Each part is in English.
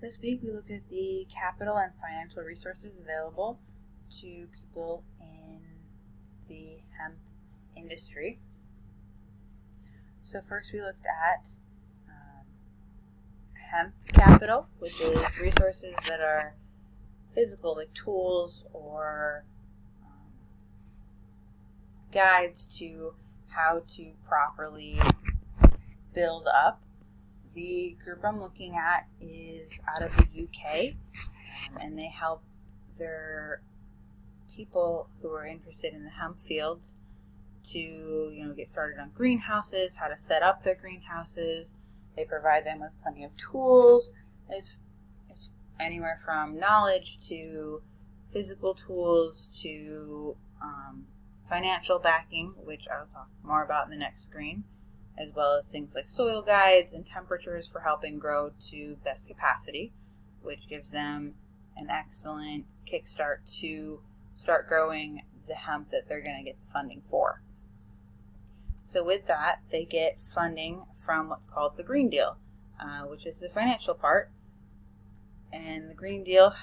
This week we looked at the capital and financial resources available to people in the hemp industry. So first we looked at hemp capital, which is resources that are physical, like tools or guides to how to properly build up. The group I'm looking at is out of the UK, and they help their people who are interested in the hemp fields to get started on greenhouses, how to set up their greenhouses. They provide them with plenty of tools. It's anywhere from knowledge to physical tools to financial backing, which I'll talk more about in the next screen, as well as things like soil guides and temperatures for helping grow to best capacity, which gives them an excellent kickstart to start growing the hemp that they're going to get the funding for. So with that, they get funding from what's called the Green Deal, which is the financial part. And the Green Deal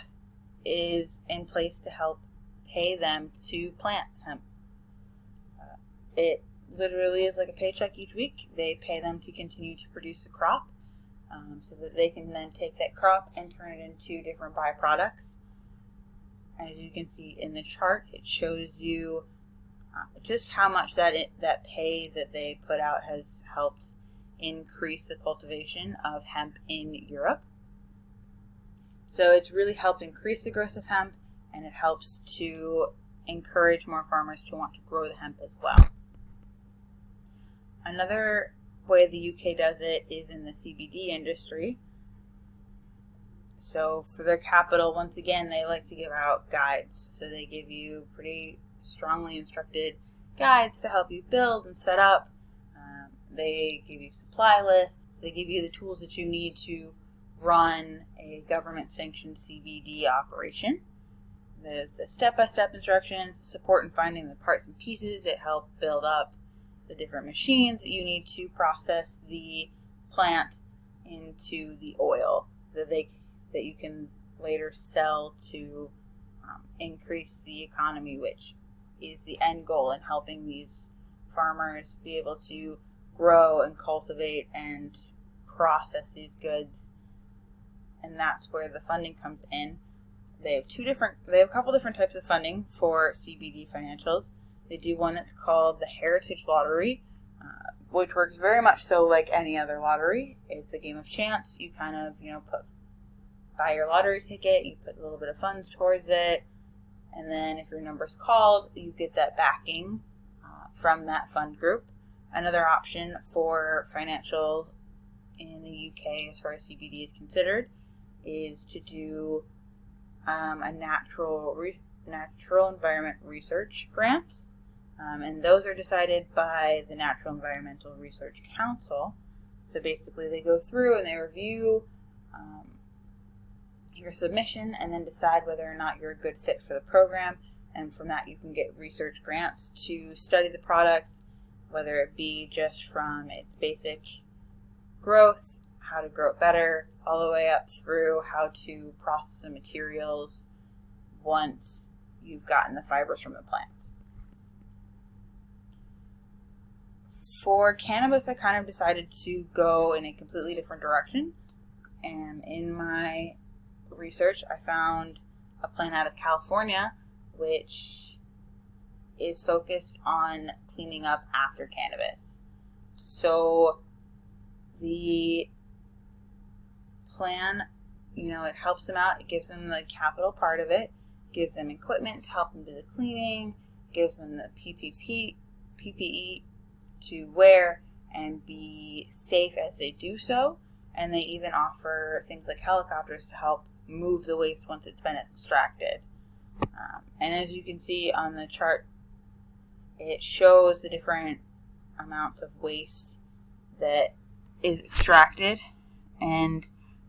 is in place to help pay them to plant hemp. It literally is like a paycheck each week. They pay them to continue to produce a crop so that they can then take that crop and turn it into different byproducts. As you can see in the chart, it shows you just how much that pay that they put out has helped increase the cultivation of hemp in Europe. So it's really helped increase the growth of hemp, and it helps to encourage more farmers to want to grow the hemp as well. Another way the UK does it is in the CBD industry. So for their capital, once again, they like to give out guides. So they give you pretty strongly instructed guides to help you build and set up. They give you supply lists. They give you the tools that you need to run a government-sanctioned CBD operation. The step-by-step instructions, support in finding the parts and pieces that help build up the different machines that you need to process the plant into the oil that you can later sell to increase the economy, which is the end goal in helping these farmers be able to grow and cultivate and process these goods. And that's where the funding comes in. They have a couple different types of funding for CBD financials. They do one that's called the Heritage Lottery, which works very much so like any other lottery. It's a game of chance. You kind of, buy your lottery ticket, you put a little bit of funds towards it, and then if your number's called, you get that backing from that fund group. Another option for financial in the UK as far as CBD is considered is to do a natural environment research grant. And those are decided by the Natural Environmental Research Council. So basically they go through and they review your submission and then decide whether or not you're a good fit for the program. And from that you can get research grants to study the product, whether it be just from its basic growth, how to grow it better, all the way up through how to process the materials once you've gotten the fibers from the plants. For cannabis, I kind of decided to go in a completely different direction. And in my research, I found a plant out of California, which is focused on cleaning up after cannabis. So the plan, it helps them out. It gives them the capital part of it, gives them equipment to help them do the cleaning, gives them the PPE to wear and be safe as they do so. And they even offer things like helicopters to help move the waste once it's been extracted. And as you can see on the chart, it shows the different amounts of waste that is extracted and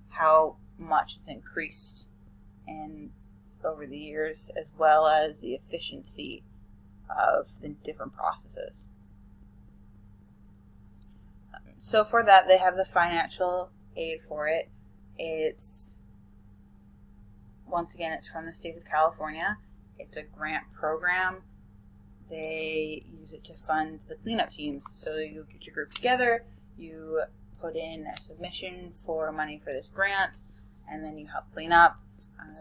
how much it's increased over the years, as well as the efficiency of the different processes. So for that, they have the financial aid for it. It's once again, it's from the state of California. It's a grant program. They use it to fund the cleanup teams. So you get your group together, you put in a submission for money for this grant, and then you help clean up.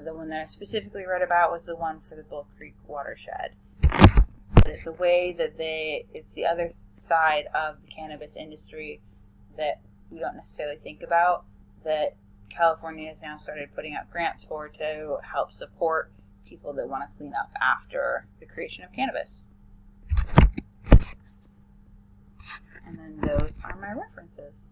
The one that I specifically read about was the one for the Bull Creek watershed. But it's a way that it's the other side of the cannabis industry that we don't necessarily think about, that California has now started putting out grants for to help support people that want to clean up after the creation of cannabis. And then those are my references.